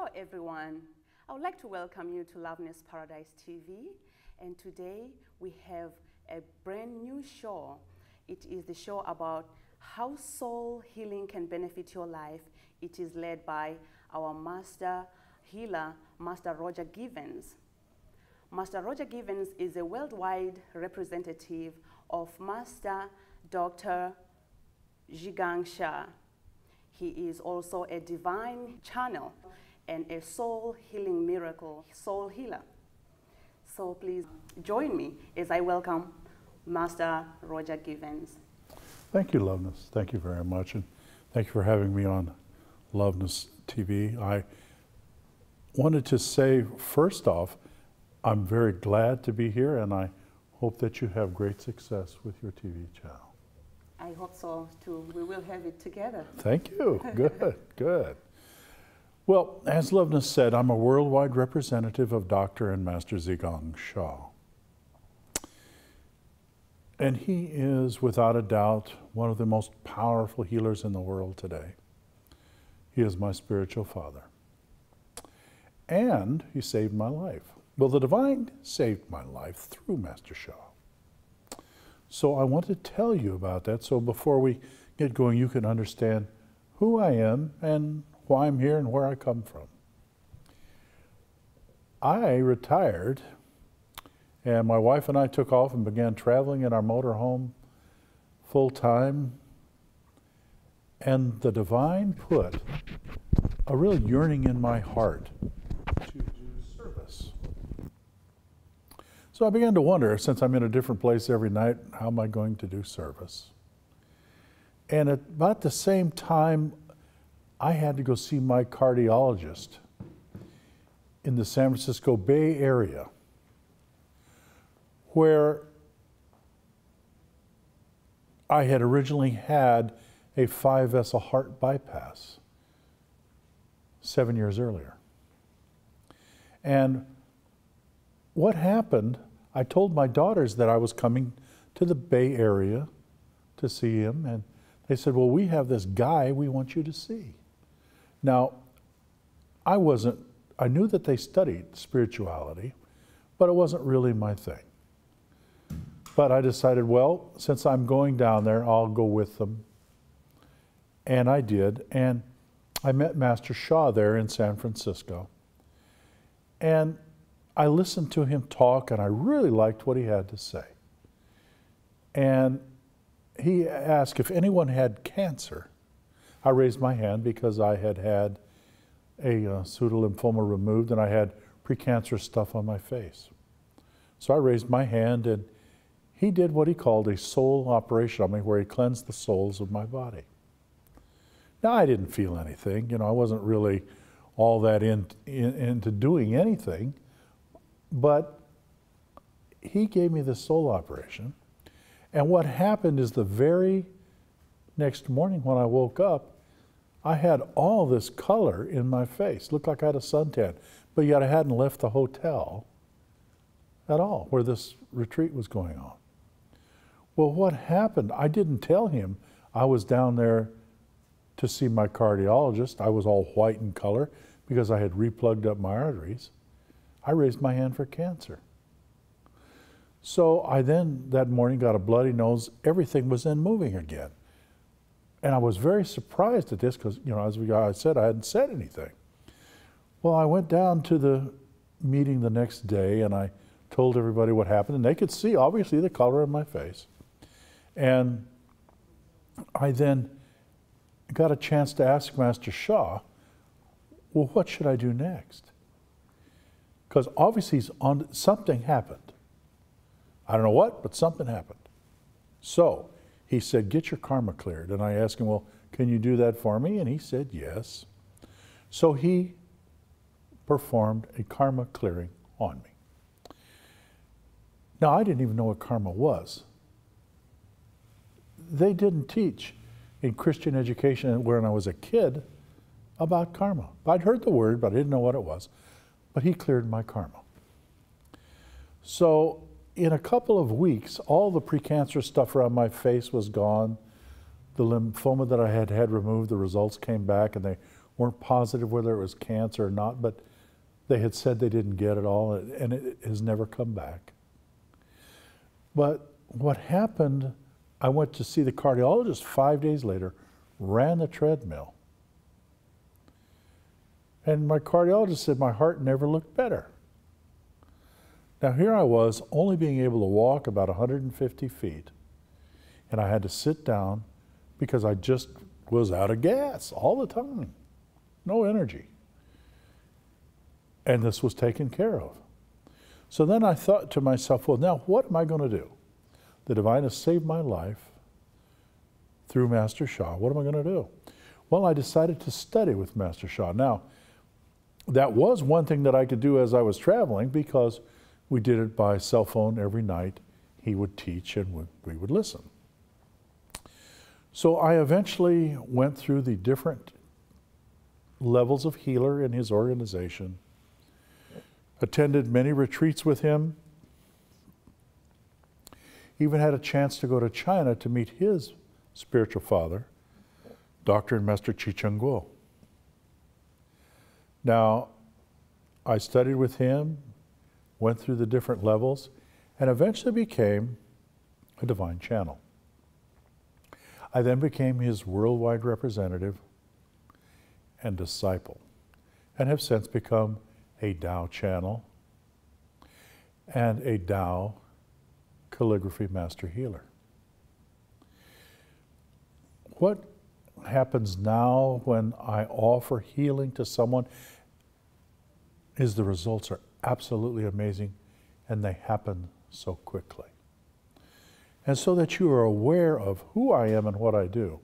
Hello everyone. I would like to welcome you to Loveness Paradise TV, and today we have a brand new show. It is the show about how soul healing can benefit your life. It is led by our master healer, Master Roger Givens. Master Roger Givens is a worldwide representative of Master Dr. Zhigang Shah. He is also a divine channel and a soul healing miracle soul healer. So please join me as I welcome Master Roger Givens. Thank you, Loveness. Thank you very much, and thank you for having me on Loveness TV. I wanted to say, first off, I'm very glad to be here, and I hope that you have great success with your TV channel. I hope so too. We will have it together. Thank you. Good, good. Well, as Loveness said, I'm a worldwide representative of Dr. and Master Zhigang Shah. And he is, without a doubt, one of the most powerful healers in the world today. He is my spiritual father. And he saved my life. Well, the divine saved my life through Master Shah. So I want to tell you about that, so before we get going, you can understand who I am and why I'm here and where I come from. I retired, and my wife and I took off and began traveling in our motorhome full-time, and the divine put a real yearning in my heart to do service. So I began to wonder, since I'm in a different place every night, how am I going to do service? And at about the same time, I had to go see my cardiologist in the San Francisco Bay Area, where I had originally had a 5-vessel heart bypass 7 years earlier. And what happened, I told my daughters that I was coming to the Bay Area to see him, and they said, well, we have this guy we want you to see. Now, I knew that they studied spirituality, but it wasn't really my thing. But I decided, well, since I'm going down there, I'll go with them. And I did, and I met Master Shah there in San Francisco. And I listened to him talk, and I really liked what he had to say. And he asked if anyone had cancer. I raised my hand because I had had a pseudolymphoma removed, and I had precancerous stuff on my face. So I raised my hand, and he did what he called a soul operation on me, where he cleansed the souls of my body. Now, I didn't feel anything. You know, I wasn't really all that into doing anything. But he gave me the soul operation. And what happened is the very next morning when I woke up, I had all this color in my face. Looked like I had a suntan. But yet I hadn't left the hotel at all where this retreat was going on. Well, what happened? I didn't tell him I was down there to see my cardiologist. I was all white in color because I had replugged up my arteries. I raised my hand for cancer. So I then, that morning, got a bloody nose. Everything was then moving again. And I was very surprised at this because, you know, as I said, I hadn't said anything. Well, I went down to the meeting the next day, and I told everybody what happened, and they could see, obviously, the color in my face. And I then got a chance to ask Master Shah, well, what should I do next? Because obviously something happened. I don't know what, but something happened. So he said, get your karma cleared. And I asked him, well, can you do that for me? And he said, yes. So he performed a karma clearing on me. Now, I didn't even know what karma was. They didn't teach in Christian education when I was a kid about karma. I'd heard the word, but I didn't know what it was. But he cleared my karma. So in a couple of weeks, all the precancerous stuff around my face was gone. The lymphoma that I had had removed, the results came back, and they weren't positive whether it was cancer or not, but they had said they didn't get it all, and it has never come back. But what happened, I went to see the cardiologist 5 days later, ran the treadmill. And my cardiologist said my heart never looked better. Now here I was, only being able to walk about 150 feet, and I had to sit down because I just was out of gas all the time. No energy. And this was taken care of. So then I thought to myself, well, now what am I going to do? The divine has saved my life through Master Sha. What am I going to do? Well, I decided to study with Master Sha. Now, that was one thing that I could do as I was traveling, because we did it by cell phone every night. He would teach and we would listen. So I eventually went through the different levels of healer in his organization, attended many retreats with him, even had a chance to go to China to meet his spiritual father, Dr. and Master Chi Chung Guo. Now, I studied with him, went through the different levels, and eventually became a divine channel. I then became his worldwide representative and disciple, and have since become a Tao channel and a Tao calligraphy master healer. What happens now when I offer healing to someone is the results are absolutely amazing, and they happen so quickly. And so that you are aware of who I am and what I do,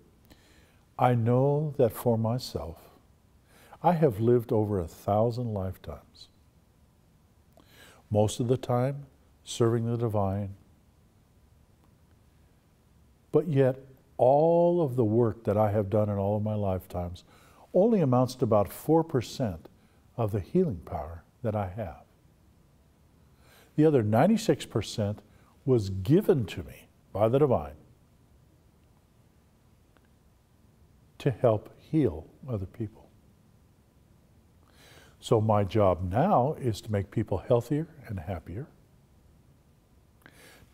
I know that for myself, I have lived over 1,000 lifetimes. Most of the time, serving the divine, but yet all of the work that I have done in all of my lifetimes only amounts to about 4% of the healing power that I have. The other 96% was given to me by the divine to help heal other people. So my job now is to make people healthier and happier,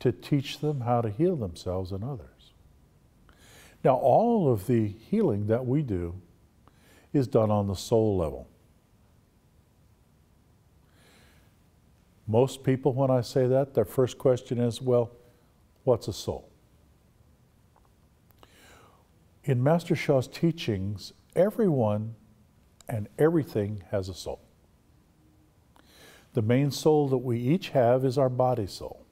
to teach them how to heal themselves and others. Now, all of the healing that we do is done on the soul level. Most people, when I say that, their first question is, well, what's a soul? In Master Sha's teachings, everyone and everything has a soul. The main soul that we each have is our body soul.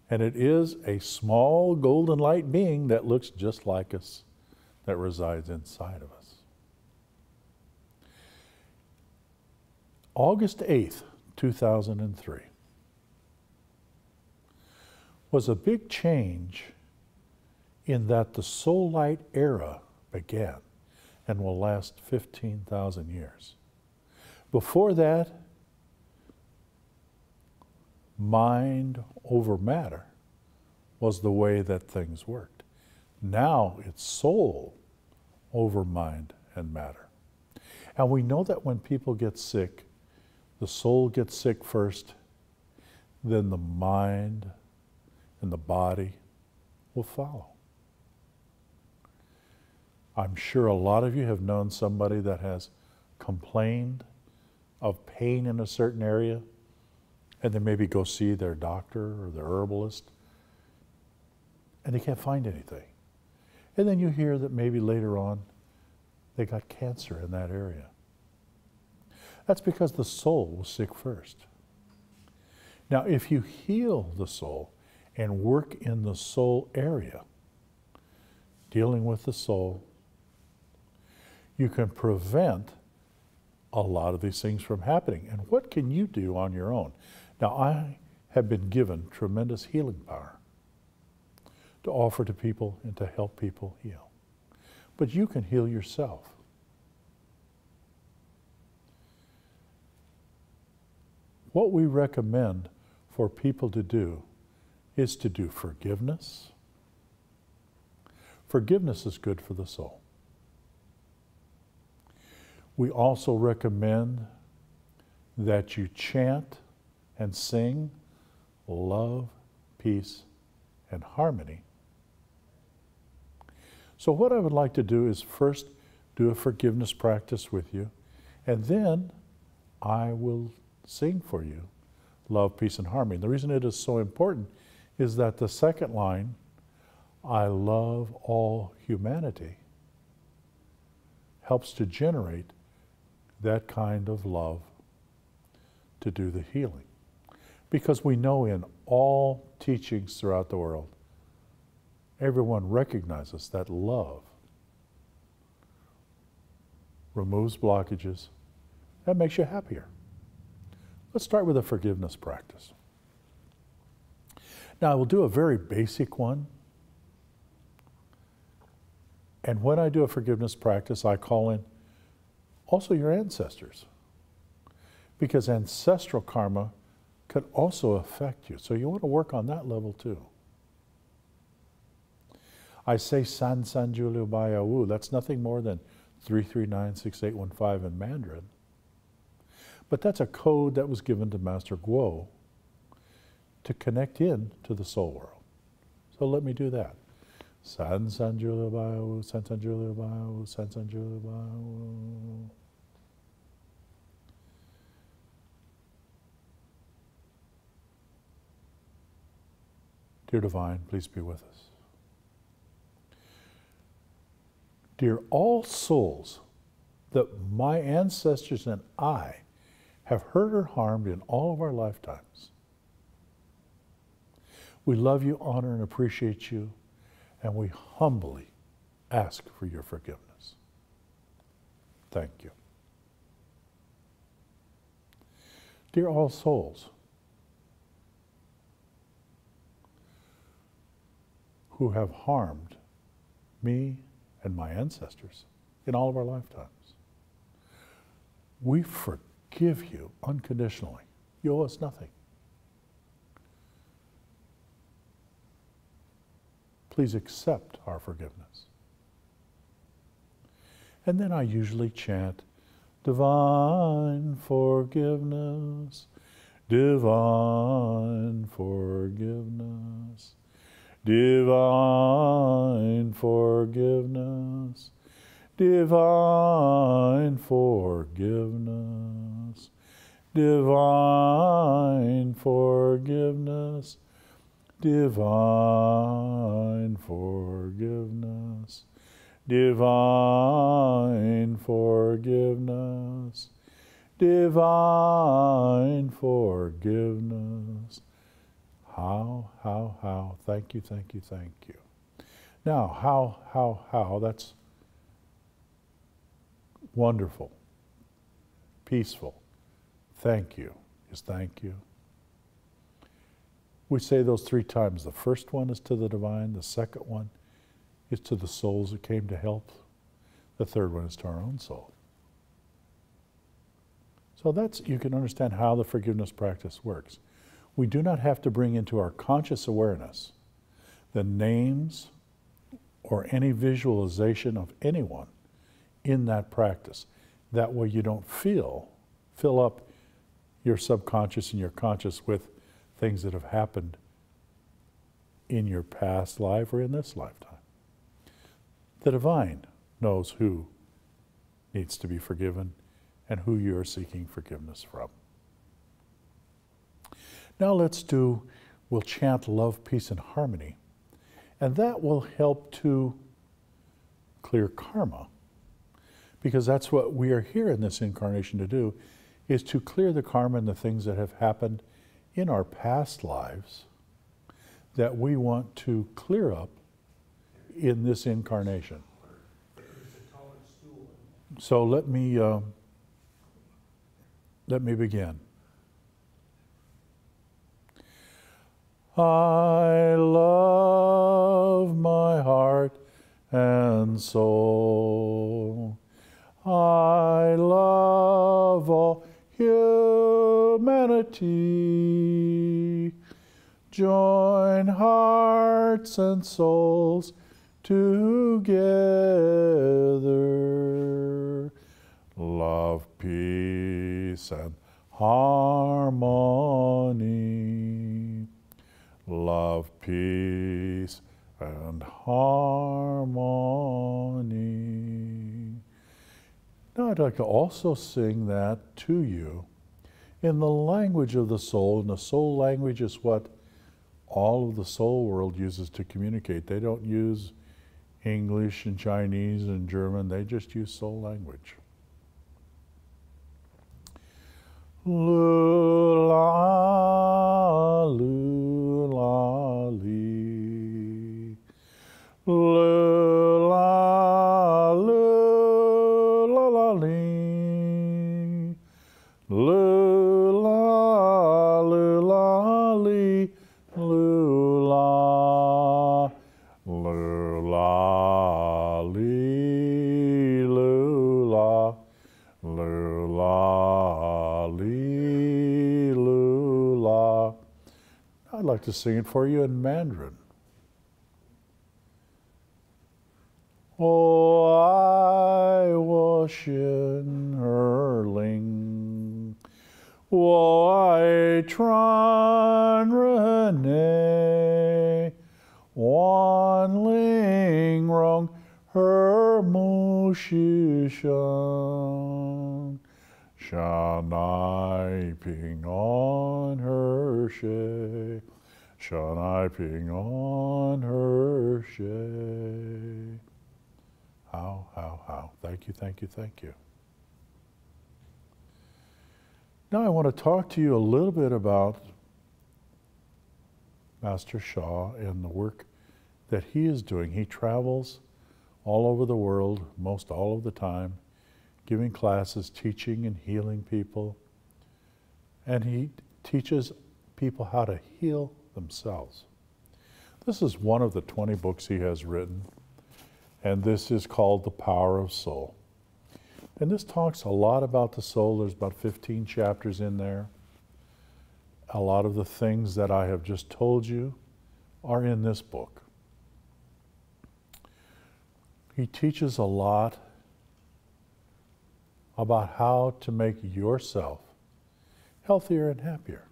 And it is a small golden light being that looks just like us, that resides inside of us. August 8th, 2003 was a big change in that the soul light era began and will last 15,000 years. Before that, mind over matter was the way that things worked. Now it's soul over mind and matter. And we know that when people get sick, the soul gets sick first, then the mind and the body will follow. I'm sure a lot of you have known somebody that has complained of pain in a certain area, and then maybe go see their doctor or their herbalist, and they can't find anything. And then you hear that maybe later on they got cancer in that area. That's because the soul was sick first. Now, if you heal the soul and work in the soul area, dealing with the soul, you can prevent a lot of these things from happening. And what can you do on your own? Now, I have been given tremendous healing power to offer to people and to help people heal. But you can heal yourself. What we recommend for people to do is to do forgiveness. Forgiveness is good for the soul. We also recommend that you chant and sing love, peace, and harmony. So what I would like to do is first do a forgiveness practice with you, and then I will sing for you love, peace, and harmony. The reason it is so important is that the second line, I love all humanity, helps to generate that kind of love to do the healing. Because we know in all teachings throughout the world, everyone recognizes that love removes blockages, that makes you happier. Let's start with a forgiveness practice. Now, I will do a very basic one. And when I do a forgiveness practice, I call in also your ancestors. Because ancestral karma could also affect you. So you want to work on that level too. I say San San Julio Baya Wu. That's nothing more than 3396815 in Mandarin. But that's a code that was given to Master Guo to connect in to the soul world. So let me do that. San San Julio Baya Wu, San San Julio Baya Wu, San San Julio Baya Wu. Dear Divine, please be with us. Dear all souls that my ancestors and I have hurt or harmed in all of our lifetimes, we love you, honor, and appreciate you, and we humbly ask for your forgiveness. Thank you. Dear all souls who have harmed me and my ancestors in all of our lifetimes, we forgive you unconditionally. You owe us nothing. Please accept our forgiveness. And then I usually chant, divine forgiveness, divine forgiveness, divine forgiveness, divine forgiveness, divine forgiveness, divine forgiveness, divine forgiveness, divine forgiveness. How, thank you, thank you, thank you. Now, how, that's wonderful, peaceful. Thank you is thank you. We say those 3 times. The first one is to the divine, the second one is to the souls that came to help, the third one is to our own soul. So that's, you can understand how the forgiveness practice works. We do not have to bring into our conscious awareness the names or any visualization of anyone in that practice. That way you don't fill up your subconscious and your conscious with things that have happened in your past life or in this lifetime. The divine knows who needs to be forgiven and who you are seeking forgiveness from. Now we'll chant love, peace, and harmony, and that will help to clear karma, because that's what we are here in this incarnation to do, is to clear the karma and the things that have happened in our past lives that we want to clear up in this incarnation. So let me begin. I love my heart and soul. I love all humanity. Join hearts and souls together. Love peace and harmony. Love, peace, and harmony. Now I'd like to also sing that to you in the language of the soul, and the soul language is what all of the soul world uses to communicate. They don't use English and Chinese and German, they just use soul language. Lula, lula, lee. Lula, lula, lee. Lula, lula, lee. Lula, lula, lee. Lula, lula, lee. Lula. I'd like to sing it for you in Mandarin. Oh, I was Shin Erling. Oh, I Tran Rene. Wan Ling Rong Her Mu Shi Shan. Shanai Ping on her she. Shanai Ping on her she. How. Thank you, thank you, thank you. Now I want to talk to you a little bit about Master Sha and the work that he is doing. He travels all over the world, most all of the time, giving classes, teaching and healing people. And he teaches people how to heal themselves. This is one of the 20 books he has written. And this is called The Power of Soul. And this talks a lot about the soul. There's about 15 chapters in there. A lot of the things that I have just told you are in this book. He teaches a lot about how to make yourself healthier and happier.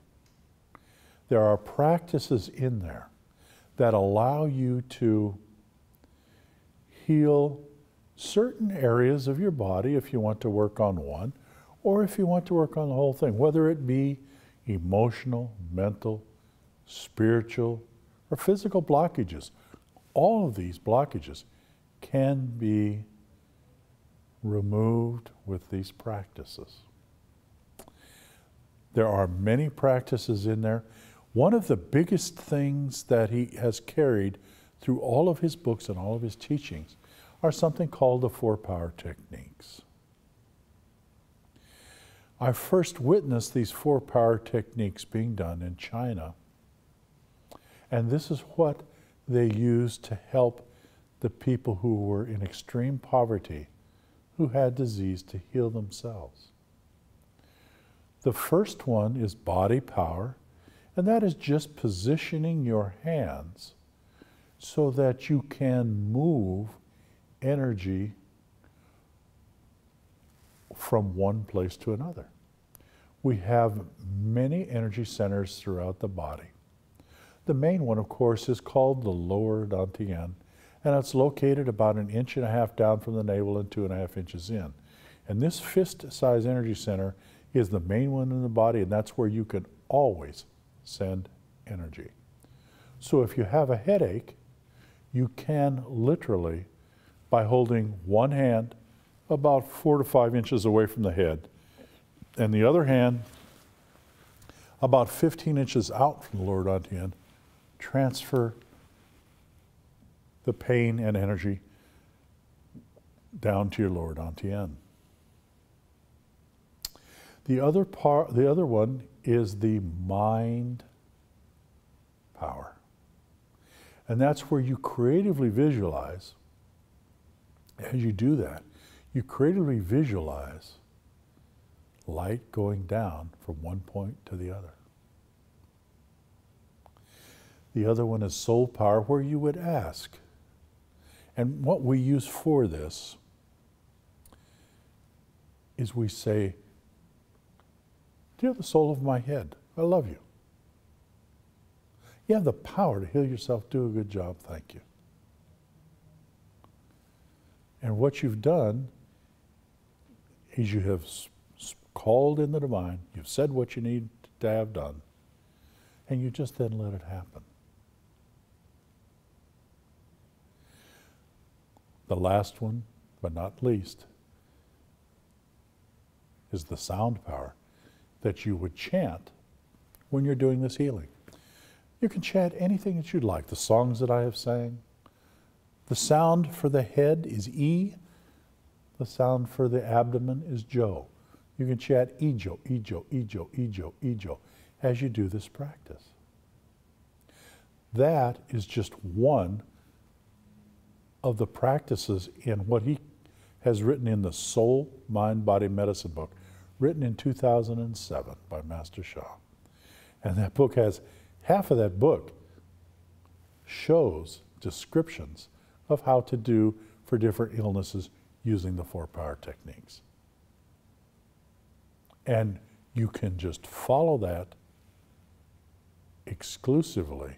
There are practices in there that allow you to heal certain areas of your body if you want to work on one, or if you want to work on the whole thing, whether it be emotional, mental, spiritual, or physical blockages. All of these blockages can be removed with these practices. There are many practices in there. One of the biggest things that he has carried through all of his books and all of his teachings are something called the 4 power techniques. I first witnessed these 4 power techniques being done in China. And this is what they used to help the people who were in extreme poverty, who had disease, to heal themselves. The first one is body power, and that is just positioning your hands so that you can move energy from one place to another. We have many energy centers throughout the body. The main one, of course, is called the lower dantian, and it's located about 1.5 inches down from the navel and 2.5 inches in. And this fist-sized energy center is the main one in the body, and that's where you can always send energy. So if you have a headache, you can literally, by holding one hand about 4 to 5 inches away from the head, and the other hand about 15 inches out from the lower dantian, transfer the pain and energy down to your lower dantian. The other one is the mind power. And that's where you creatively visualize. As you do that, you creatively visualize light going down from one point to the other. The other one is soul power, where you would ask. And what we use for this is we say, Dear the soul of my head, I love you. You have the power to heal yourself. Do a good job. Thank you. And what you've done is you have called in the divine. You've said what you need to have done. And you just then let it happen. The last one, but not least, is the sound power that you would chant when you're doing this healing. You can chant anything that you'd like. The songs that I have sang. The sound for the head is E. The sound for the abdomen is Jo. You can chant Ejo, Ejo, Ejo, Ejo, Ejo as you do this practice. That is just one of the practices in what he has written in the Soul, Mind, Body, Medicine book, written in 2007 by Master Sha. And that book has, half of that book shows descriptions of how to do for different illnesses using the 4 power techniques. And you can just follow that exclusively.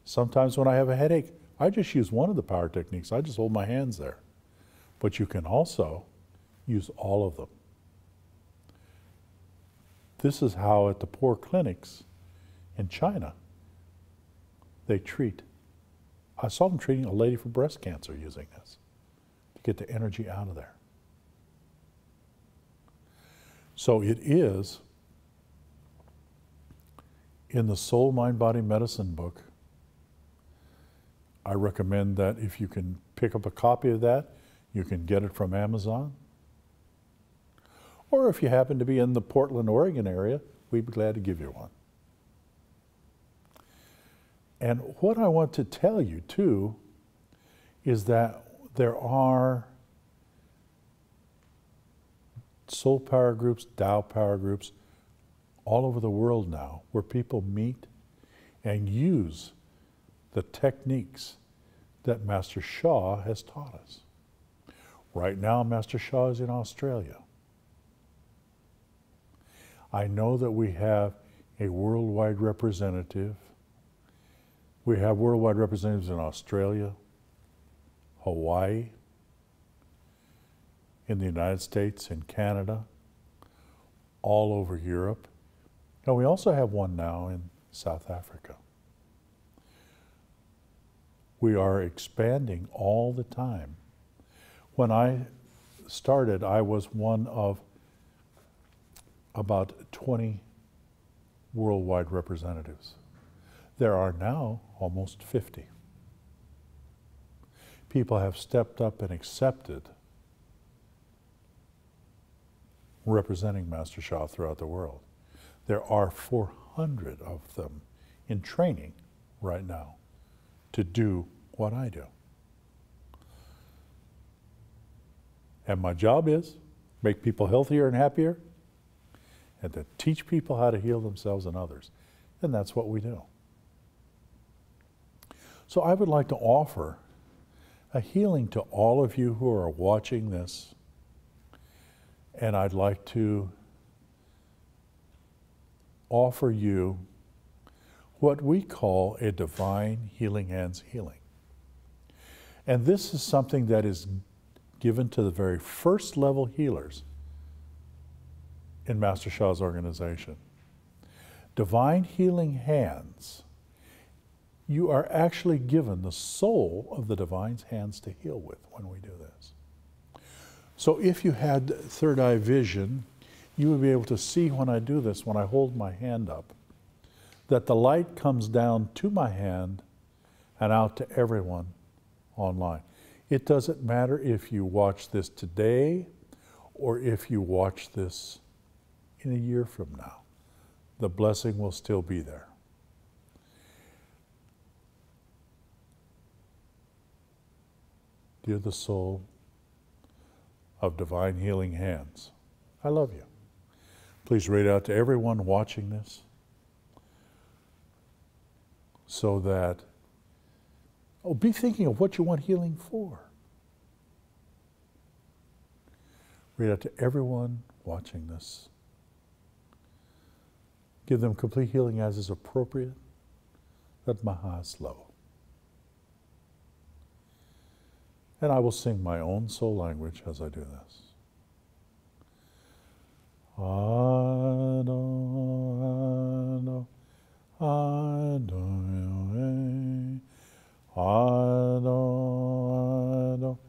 Sometimes when I have a headache, I just use one of the power techniques. I just hold my hands there. But you can also use all of them. This is how at the poor clinics in China, they treat. I saw them treating a lady for breast cancer using this to get the energy out of there. So it is in the Soul, Mind, Body, Medicine book. I recommend that if you can pick up a copy of that, you can get it from Amazon. Or if you happen to be in the Portland, Oregon area, we'd be glad to give you one. And what I want to tell you too is that there are soul power groups, Tao power groups all over the world now where people meet and use the techniques that Master Sha has taught us. Right now, Master Sha is in Australia. I know that we have a worldwide representative. We have worldwide representatives in Australia, Hawaii, in the United States, in Canada, all over Europe. And we also have one now in South Africa. We are expanding all the time. When I started, I was one of about 20 worldwide representatives. There are now almost 50. People have stepped up and accepted representing Master Sha throughout the world. There are 400 of them in training right now to do what I do. And my job is make people healthier and happier and to teach people how to heal themselves and others. And that's what we do. So I would like to offer a healing to all of you who are watching this. And I'd like to offer you what we call a divine healing hands healing. And this is something that is given to the very first level healers in Master Sha's organization. Divine healing hands, you are actually given the soul of the divine's hands to heal with when we do this. So if you had third eye vision, you would be able to see when I do this, when I hold my hand up, that the light comes down to my hand and out to everyone online. It doesn't matter if you watch this today or if you watch this in a year from now. The blessing will still be there. Dear the soul of divine healing hands, I love you. Please read out to everyone watching this so that, be thinking of what you want healing for. Read out to everyone watching this Give them complete healing as is appropriate. That Maha slow. And I will sing my own soul language as I do this. Ado, ado, ado,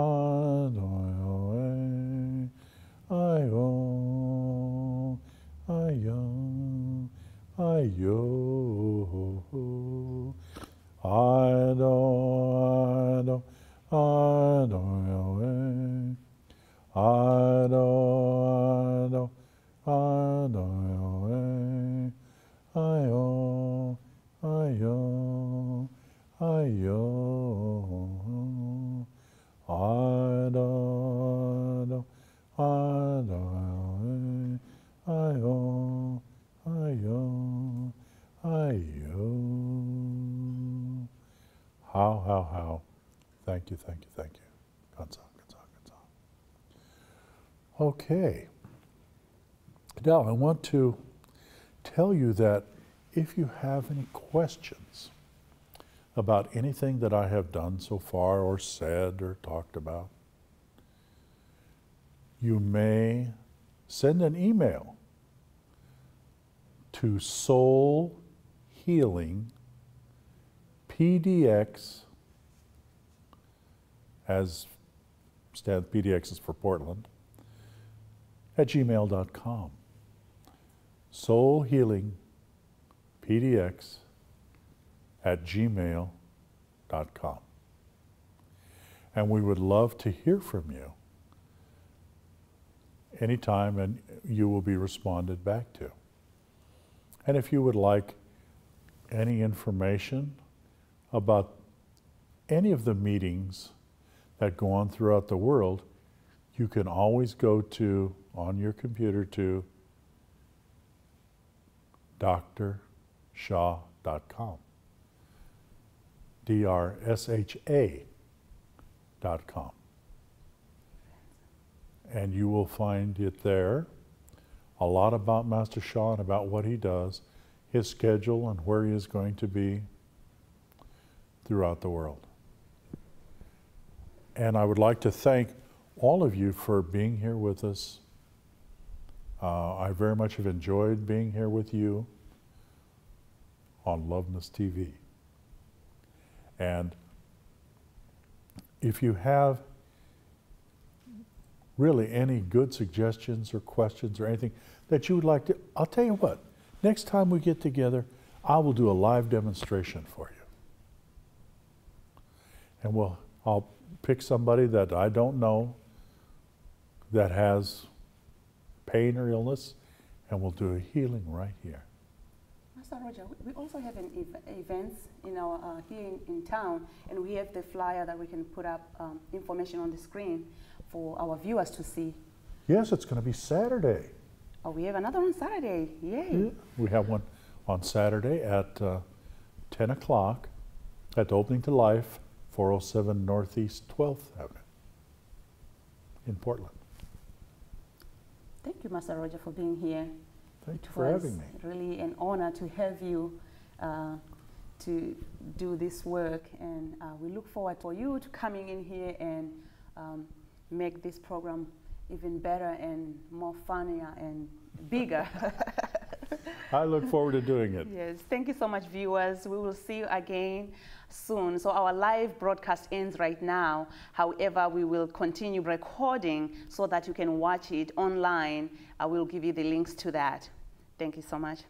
ado, ayo, ayo, ayo, ado, ado, ado, ado, ayo, ayo, ayo, ado, ado, ayo, ayo, ayo. How. Thank you. Kansa. Okay. Now I want to tell you that if you have any questions about anything that I have done so far or said or talked about, you may send an email to soulhealingpdx, as PDX is for Portland, at gmail.com. soulhealingpdx at gmail.com. And we would love to hear from you anytime, and you will be responded back to. And if you would like any information about any of the meetings that go on throughout the world, you can always go to, on your computer, to drsha.com. DRSHA.com. And you will find it there, a lot about Master Sha and about what he does, his schedule, and where he is going to be throughout the world. And I would like to thank all of you for being here with us. I very much have enjoyed being here with you on Loveness TV. And if you have really any good suggestions or questions or anything that you would like to, I'll tell you what, next time we get together, I will do a live demonstration for you. And I'll pick somebody that I don't know that has pain or illness, and we'll do a healing right here. Master Roger, we also have an events in our here in town, and we have the flyer that we can put up information on the screen for our viewers to see. Yes, it's going to be Saturday. Oh, we have another on Saturday. Yay! Yeah, we have one on Saturday at 10 o'clock at the Opening to Life, 407 Northeast 12th Avenue in Portland. Thank you, Master Roger, for being here. Thank you for having me. It's really an honor to have you to do this work, and we look forward for you to coming in here and make this program even better and more funnier and bigger. I look forward to doing it. Yes, thank you so much, viewers. We will see you again soon. So our live broadcast ends right now. However, we will continue recording so that you can watch it online. I will give you the links to that. Thank you so much.